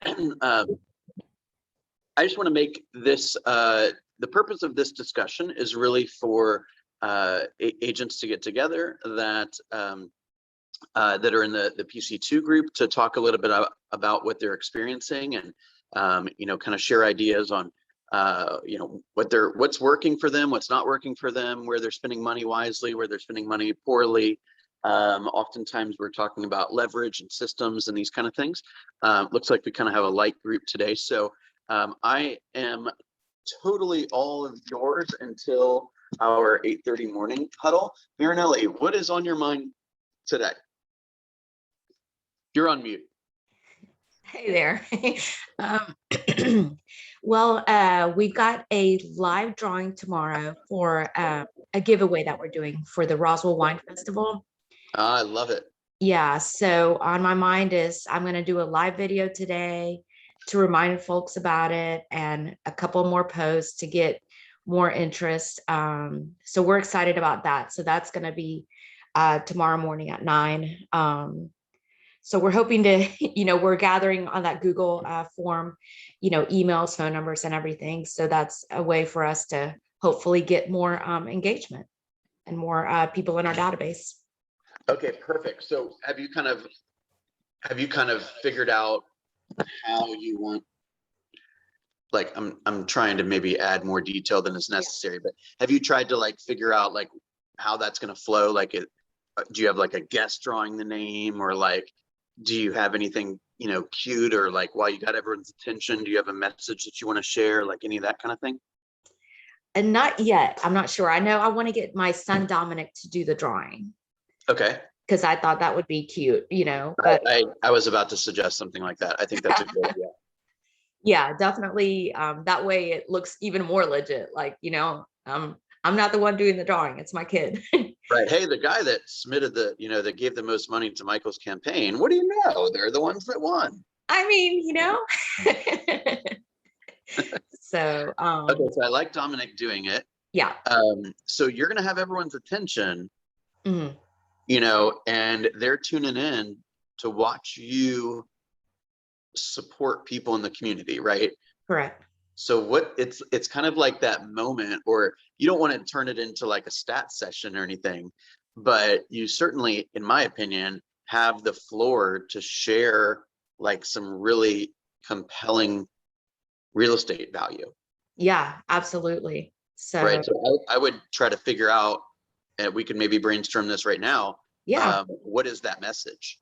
um, I just want to make this, the purpose of this discussion is really for agents to get together that that are in the PC2 group to talk a little bit about what they're experiencing and kind of share ideas on what's working for them, what's not working for them, where they're spending money wisely, where they're spending money poorly. Oftentimes we're talking about leverage and systems and these kind of things. Looks like we kind of have a light group today. So I am totally all of yours until our 8:30 morning huddle. Marinelli, what is on your mind today? You're on mute. Hey there. Well, we've got a live drawing tomorrow for a giveaway that we're doing for the Roswell Wine Festival. I love it. Yeah, so on my mind is I'm going to do a live video today to remind folks about it and a couple more posts to get more interest. So we're excited about that. So that's going to be tomorrow morning at 9. So we're hoping to, we're gathering on that Google form, emails, phone numbers and everything. So that's a way for us to hopefully get more engagement and more people in our database. Okay, perfect. So have you kind of figured out how you want, like, I'm trying to maybe add more detail than is necessary, but have you tried to figure out how that's going to flow? Like, do you have a guest drawing the name, or do you have anything, cued, or while you got everyone's attention, do you have a message that you want to share, any of that kind of thing? And not yet. I'm not sure. I know I want to get my son Dominic to do the drawing. Okay. Because I thought that would be cute, But I was about to suggest something like that. I think that's a good idea. Yeah, definitely. That way it looks even more legit. I'm not the one doing the drawing. It's my kid. Right. Hey, the guy that submitted that gave the most money to Michael's campaign, what do you know? They're the ones that won. I mean, So, okay, so I like Dominic doing it. Yeah. So you're going to have everyone's attention, Mm-hmm. And they're tuning in to watch you support people in the community, right? Correct. So it's kind of like that moment, or you don't want to turn it into a stat session or anything, but you certainly, in my opinion, have the floor to share some really compelling real estate value. Yeah, absolutely. So, right. So I would try to figure out, and we can maybe brainstorm this right now. Yeah. What is that message?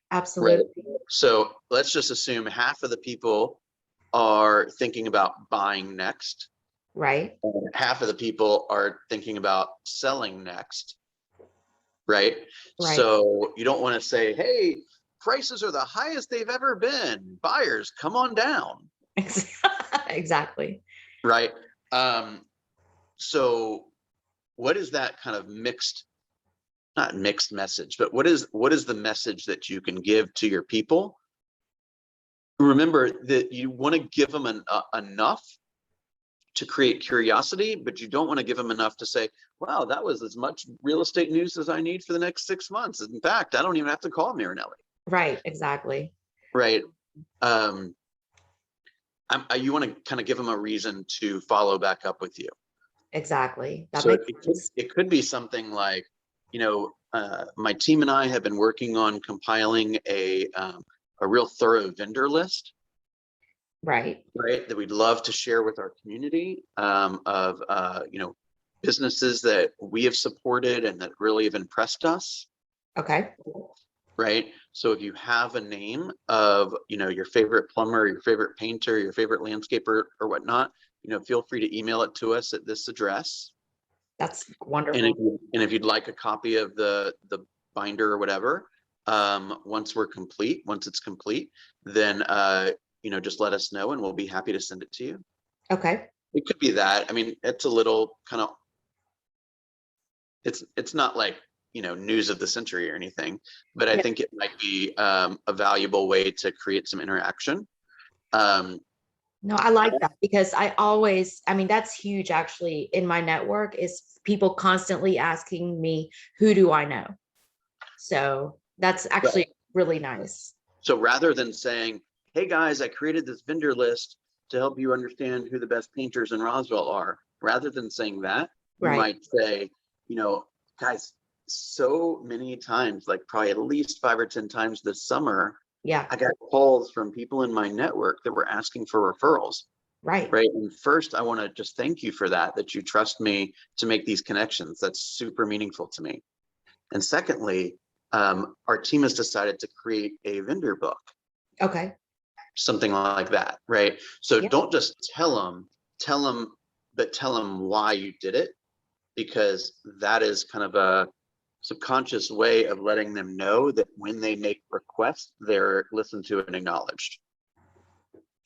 Absolutely. Right. So let's just assume half of the people are thinking about buying next. Right. And half of the people are thinking about selling next. Right. So you don't want to say, hey, prices are the highest they've ever been. Buyers, come on down. Exactly. Right. So what is that kind of not mixed message, but what is the message that you can give to your people? Remember that you want to give them enough to create curiosity, but you don't want to give them enough to say, wow, that was as much real estate news as I need for the next 6 months. In fact, I don't even have to call Marinelli. Right, exactly. Right. You want to kind of give them a reason to follow back up with you. Exactly. So it could be something like, my team and I have been working on compiling a real thorough vendor list. Right. That we'd love to share with our community of businesses that we have supported and that really have impressed us. Okay. Right. So if you have a name of, your favorite plumber, your favorite painter, your favorite landscaper or whatnot, feel free to email it to us at this address. That's wonderful. And if you'd like a copy of the binder or whatever, once it's complete, then just let us know and we'll be happy to send it to you. Okay. It could be that. I mean, it's a little kind of, it's not news of the century or anything, but I think it might be a valuable way to create some interaction. No, I like that because that's huge actually in my network is people constantly asking me, who do I know? So that's actually really nice. So rather than saying, hey guys, I created this vendor list to help you understand who the best painters in Roswell are. Rather than saying that, you Right. might say, guys, so many times, like probably at least 5 or 10 times this summer, Yeah. I got calls from people in my network that were asking for referrals. Right. Right. And first, I want to just thank you for that you trust me to make these connections. That's super meaningful to me. And secondly, our team has decided to create a vendor book, Okay. something like that. Right. So Yeah. don't just tell them, but tell them why you did it, because that is kind of a subconscious way of letting them know that when they make requests, they're listened to and acknowledged.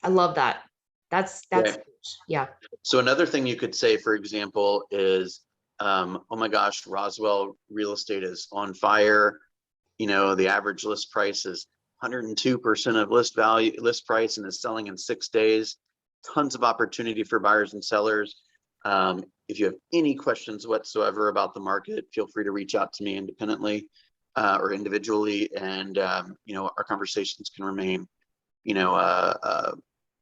I love that. That's Right. yeah. So another thing you could say, for example, is, oh my gosh, Roswell real estate is on fire. The average list price is 102% of list price, and is selling in 6 days. Tons of opportunity for buyers and sellers. If you have any questions whatsoever about the market, feel free to reach out to me independently or individually, and our conversations can remain,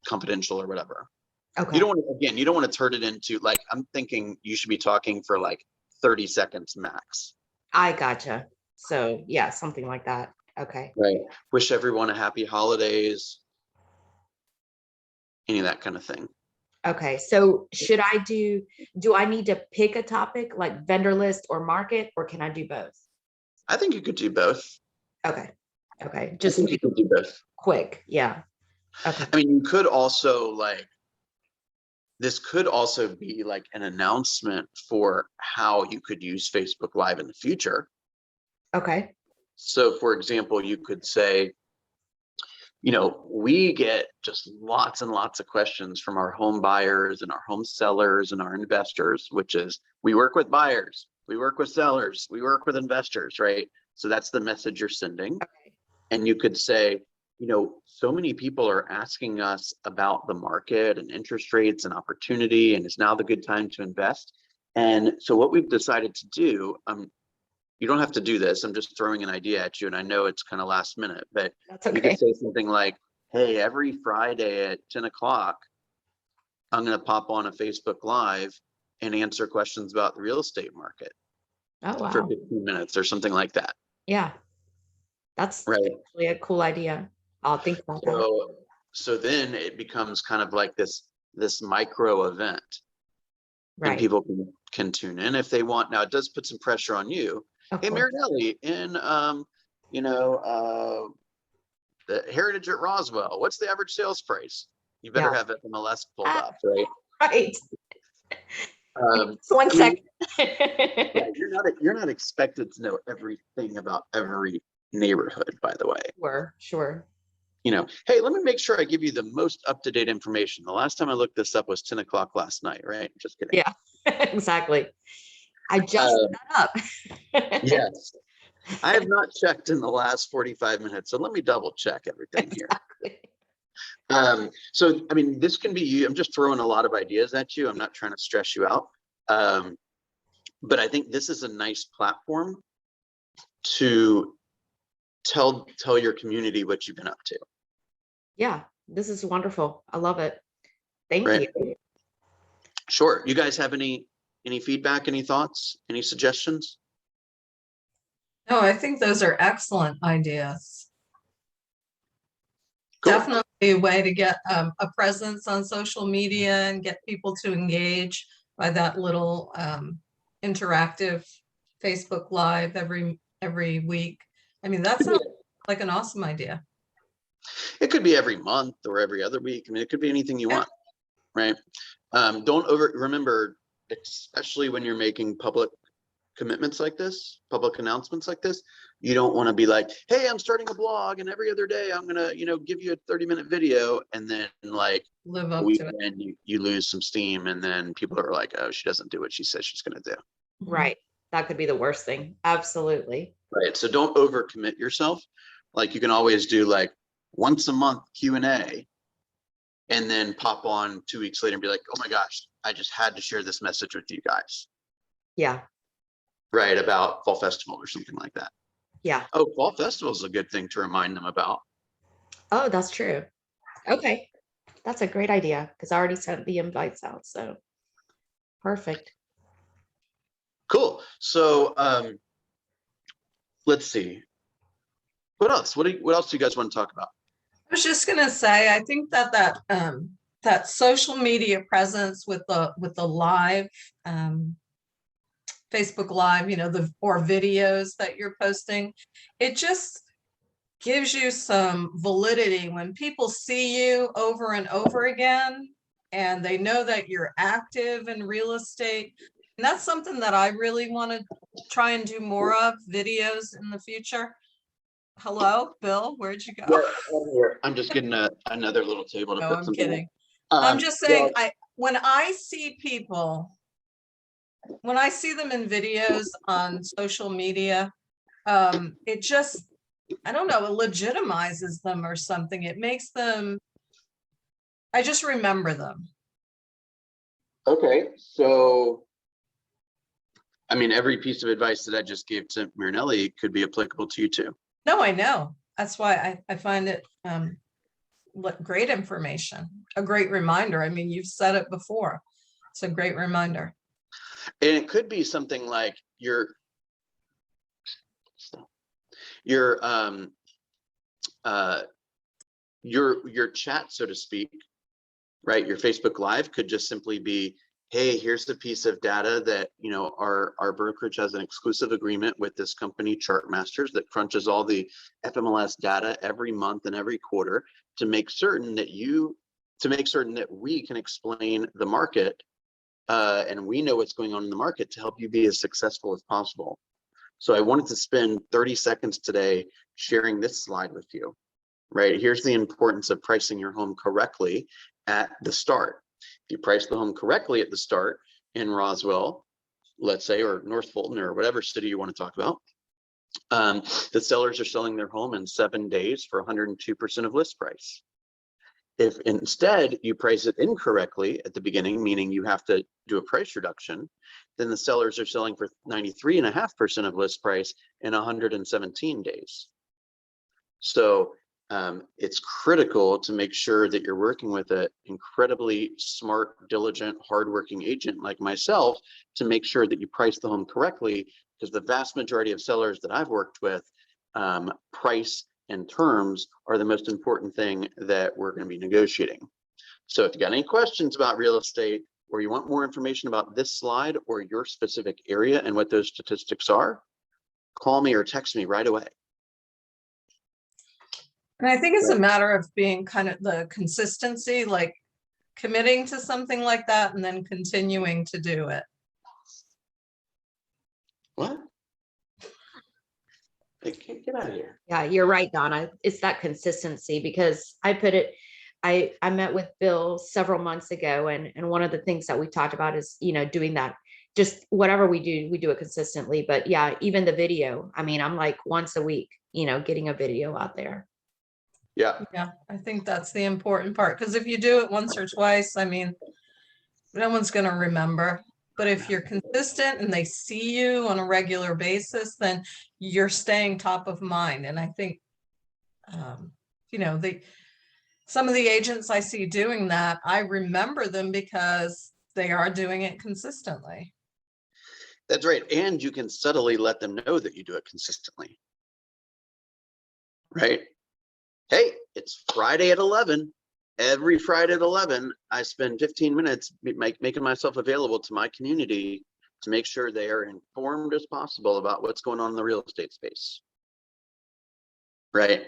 confidential or whatever. Okay. You don't want to turn it into, like, I'm thinking you should be talking for like 30 seconds max. I gotcha. So yeah, something like that. Okay. Right. Wish everyone a happy holidays. Any of that kind of thing. Okay. So do I need to pick a topic like vendor list or market, or can I do both? I think you could do both. Okay. Okay. I Just think you could do both. quick. Yeah. Okay. I mean, you could also this could also be like an announcement for how you could use Facebook Live in the future. Okay. So for example, you could say, we get just lots and lots of questions from our home buyers and our home sellers and our investors, which is, we work with buyers, we work with sellers, we work with investors, right? So that's the message you're sending. Okay. And you could say, so many people are asking us about the market and interest rates and opportunity, and is now the good time to invest? And so what we've decided to do, you don't have to do this, I'm just throwing an idea at you, and I know it's kind of last minute, but That's okay. you could say something like, hey, every Friday at 10 o'clock, I'm going to pop on a Facebook Live and answer questions about the real estate market Oh, for wow. 15 minutes or something like that. Yeah. That's Right. actually a cool idea. I'll think about that. So then it becomes kind of like this micro event, and Right. people can tune in if they want. Now it does put some pressure on you. Of Hey, course. Marinelli, in the Heritage at Roswell, what's the average sales price? You better Yeah. have FMLS pulled up, right? Right. Just 1 second. Yeah, you're not expected to know everything about every neighborhood, by the way. Sure. Hey, let me make sure I give you the most up-to-date information. The last time I looked this up was 10 o'clock last night, right? Just kidding. Yeah, exactly. I just looked that up. Yes. I have not checked in the last 45 minutes, so let me double check everything here. So, I mean, this can be you. I'm just throwing a lot of ideas at you. I'm not trying to stress you out. But I think this is a nice platform to tell your community what you've been up to. Yeah, this is wonderful. I love it. Thank Right. you. Sure. You guys have any feedback, any thoughts, any suggestions? No, I think those are excellent ideas. Cool. Definitely a way to get a presence on social media and get people to engage by that little interactive Facebook Live every week. I mean, that sounds like an awesome idea. It could be every month or every other week. I mean, it could be anything you want, right? Remember, especially when you're making public commitments like this, public announcements like this, you don't want to be like, hey, I'm starting a blog and every other day I'm gonna, give you a 30-minute video, and then like Live a up to it. weekend you lose some steam, and then people are like, oh, she doesn't do what she says she's gonna do. Right. That could be the worst thing. Absolutely. Right. So don't overcommit yourself. Like, you can always do like once a month Q&A, and then pop on 2 weeks later and be like, oh my gosh, I just had to share this message with you guys. Yeah. Right, about Fall Festival or something like that. Yeah. Oh, Fall Festival is a good thing to remind them about. Oh, that's true. Okay, that's a great idea because I already sent the invites out. So perfect. Cool. So let's see. What else? What else do you guys want to talk about? I was just gonna say, I think that social media presence with the live Facebook Live, or videos that you're posting, it just gives you some validity when people see you over and over again, and they know that you're active in real estate. And that's something that I really want to try and do more of, videos in the future. Hello, Bill, where'd you go? I'm here. I'm just getting another little table to No, put I'm something kidding. on. I'm just saying, when I see people, when I see them in videos on social media, it just, I don't know, it legitimizes them or something. It makes them, I just remember them. Okay, so I mean, every piece of advice that I just gave to Marinelli could be applicable to you too. No, I know. That's why I find it great information, a great reminder. I mean, you've said it before. It's a great reminder. And it could be something like your chat, so to speak, right? Your Facebook Live could just simply be, hey, here's the piece of data that, our brokerage has an exclusive agreement with this company, Chartmasters, that crunches all the FMLS data every month and every quarter to make certain that we can explain the market and we know what's going on in the market to help you be as successful as possible. So I wanted to spend 30 seconds today sharing this slide with you, right? Here's the importance of pricing your home correctly at the start. If you price the home correctly at the start in Roswell, let's say, or North Fulton, or whatever city you want to talk about, the sellers are selling their home in 7 days for 102% of list price. If instead you price it incorrectly at the beginning, meaning you have to do a price reduction, then the sellers are selling for 93.5% of list price in 117 days. So it's critical to make sure that you're working with an incredibly smart, diligent, hardworking agent like myself to make sure that you price the home correctly, because the vast majority of sellers that I've worked with, price and terms are the most important thing that we're going to be negotiating. So if you got any questions about real estate, or you want more information about this slide or your specific area and what those statistics are, call me or text me right away. And I think it's a matter of being kind of the consistency, like committing to something like that and then continuing to do it. What? Get out of here. Yeah, you're right, Donna. It's that consistency because I met with Bill several months ago, and one of the things that we talked about is, doing that, just whatever we do it consistently. But yeah, even the video, I mean, I'm like once a week, getting a video out there. Yeah. Yeah, I think that's the important part, because if you do it once or twice, I mean, no one's going to remember. But if you're consistent and they see you on a regular basis, then you're staying top of mind. And I think, some of the agents I see doing that, I remember them because they are doing it consistently. That's right. And you can subtly let them know that you do it consistently. Right? Hey, it's Friday at 11. Every Friday at 11, I spend 15 minutes making myself available to my community to make sure they are informed as possible about what's going on in the real estate space. Right?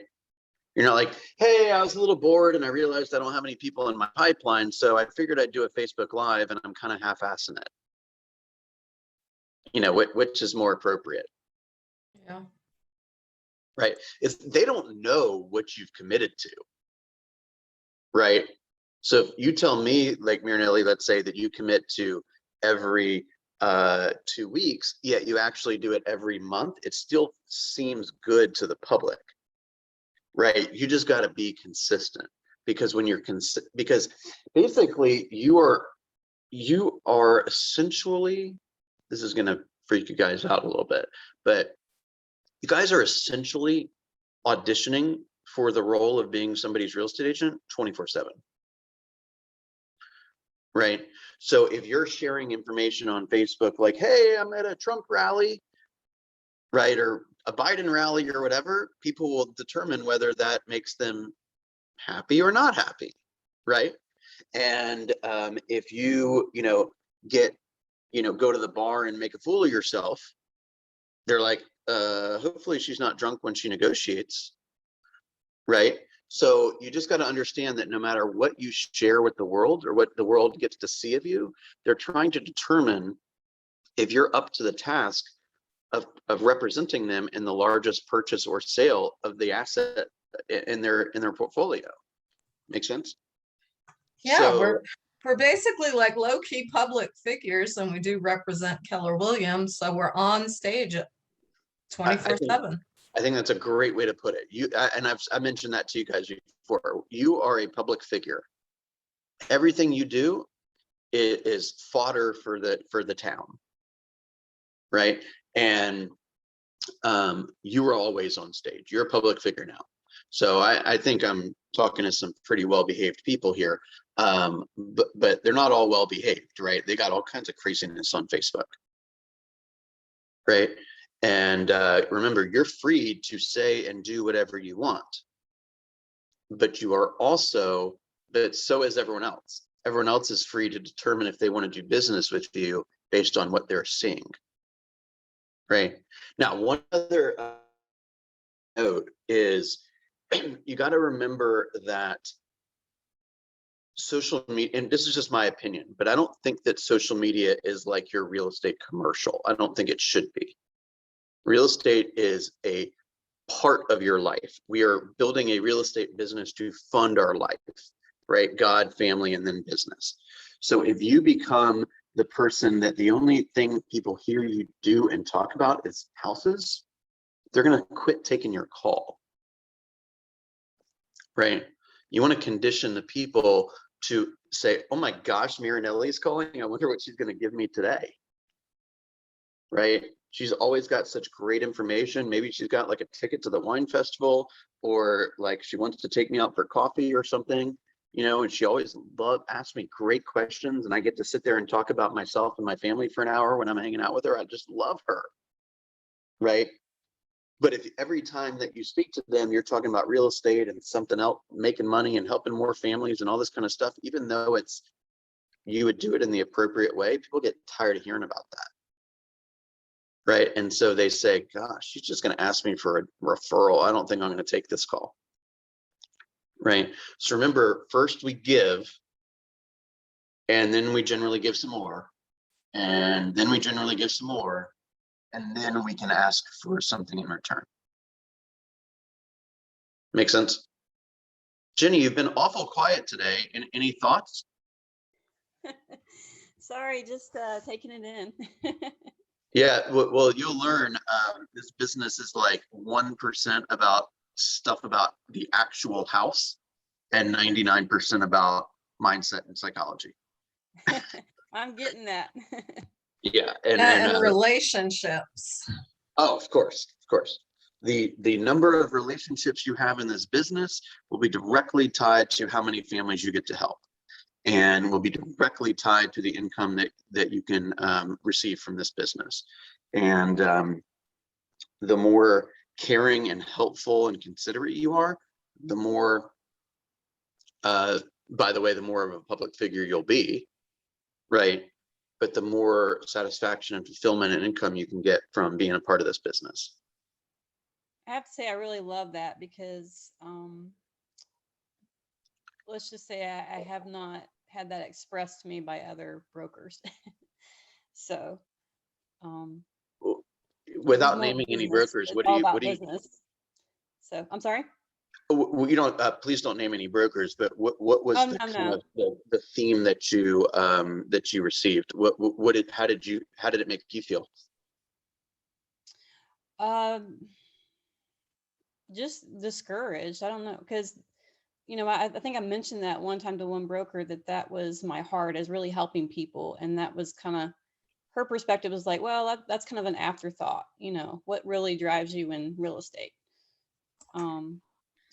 You're not like, hey, I was a little bored and I realized I don't have any people in my pipeline, so I figured I'd do a Facebook Live and I'm kind of half-assing it. Which is more appropriate. Yeah. Right? They don't know what you've committed to. Right? So if you tell me, like Marinelli, let's say that you commit to every 2 weeks, yet you actually do it every month, it still seems good to the public. Right? You just got to be consistent, because when you're because basically you are essentially, this is going to freak you guys out a little bit, but you guys are essentially auditioning for the role of being somebody's real estate agent 24/7. Right. So if you're sharing information on Facebook, like, hey, I'm at a Trump rally, right, or a Biden rally or whatever, people will determine whether that makes them happy or not happy. Right. And if you, get, go to the bar and make a fool of yourself, they're like, hopefully she's not drunk when she negotiates. Right. So you just got to understand that no matter what you share with the world or what the world gets to see of you, they're trying to determine if you're up to the task of representing them in the largest purchase or sale of the asset in their portfolio. Make sense? Yeah, So, we're basically like low-key public figures, and we do represent Keller Williams, so we're on stage at 24/7. I think that's a great way to put it. I mentioned that to you guys before. You are a public figure. Everything you do is fodder for the town, right? And you are always on stage. You're a public figure now. So I think I'm talking to some pretty well-behaved people here, but they're not all well-behaved, right? They got all kinds of craziness on Facebook, right? And remember, you're free to say and do whatever you want, but you are also, but so is everyone else. Everyone else is free to determine if they want to do business with you based on what they're seeing, right? Now, one other note is you got to remember that social media, and this is just my opinion, but I don't think that social media is like your real estate commercial. I don't think it should be. Real estate is a part of your life. We are building a real estate business to fund our life, right? God, family, and then business. So if you become the person that the only thing people hear you do and talk about is houses, they're going to quit taking your call, right? You want to condition the people to say, oh my gosh, Miranelli's calling. I wonder what she's going to give me today, right? She's always got such great information. Maybe she's got like a ticket to the wine festival, or like she wants to take me out for coffee or something, and she always asks me great questions, and I get to sit there and talk about myself and my family for an hour when I'm hanging out with her. I just love her, right? But if every time that you speak to them, you're talking about real estate and something else, making money and helping more families and all this kind of stuff, even though you would do it in the appropriate way, people get tired of hearing about that. Right. And so they say, gosh, she's just going to ask me for a referral. I don't think I'm going to take this call. Right. So remember, first we give, and then we generally give some more, and then we generally give some more, and then we can ask for something in return. Make sense? Jenny, you've been awful quiet today. Any thoughts? Sorry, just taking it in. Yeah, well, you'll learn this business is like 1% about stuff about the actual house and 99% about mindset and psychology. I'm getting that. Yeah, And relationships. Oh, of course. The number of relationships you have in this business will be directly tied to how many families you get to help, and will be directly tied to the income that you can receive from this business. And the more caring and helpful and considerate you are, the more, by the way, the more of a public figure you'll be, right? But the more satisfaction and fulfillment and income you can get from being a part of this business. I have to say, I really love that because let's just say I have not had that expressed to me by other brokers. So without naming any brokers, what do you business. So I'm sorry. You don't please don't name any brokers, but what was the theme that you received? How did it make you feel? Just discouraged. I don't know, because I think I mentioned that one time to one broker that was my heart, is really helping people, and that was kind of her perspective. Was like, well, that's kind of an afterthought. What really drives you in real estate?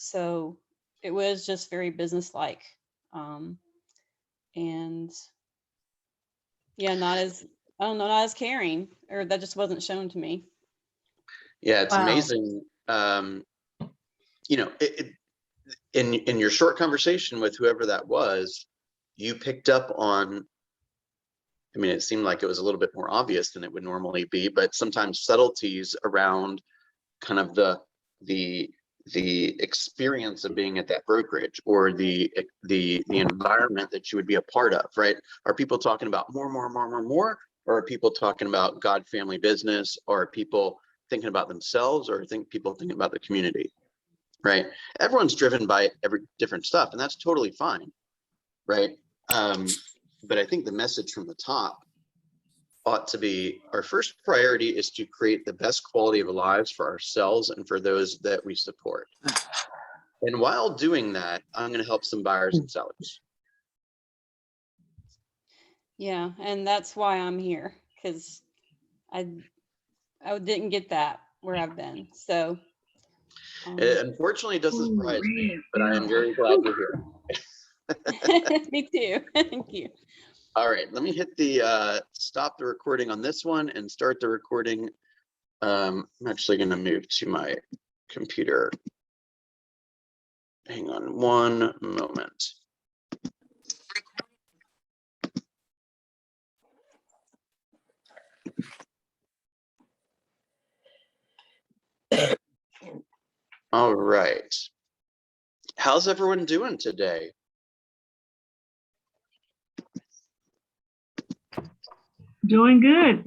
So it was just very businesslike. And yeah, not as, I don't know, not as caring, or that just wasn't shown to me. Yeah, it's Wow. amazing. You know, in your short conversation with whoever that was, you picked up on, I mean, it seemed like it was a little bit more obvious than it would normally be, but sometimes subtleties around kind of the experience of being at that brokerage, or the environment that you would be a part of, right? Are people talking about more, or are people talking about God, family, business, or are people thinking about themselves, or people thinking about the community, right? Everyone's driven by every different stuff, and that's totally fine, right? But I think the message from the top ought to be, our first priority is to create the best quality of lives for ourselves and for those that we support. And while doing that, I'm going to help some buyers and sellers. Yeah, and that's why I'm here, because I didn't get that where I've been. So It unfortunately doesn't surprise me, but I am very glad you're here. me too. Thank you. All right, let me hit the stop the recording on this one and start the recording. I'm actually going to move to my computer. Hang on one moment. All right. How's everyone doing today? Doing good.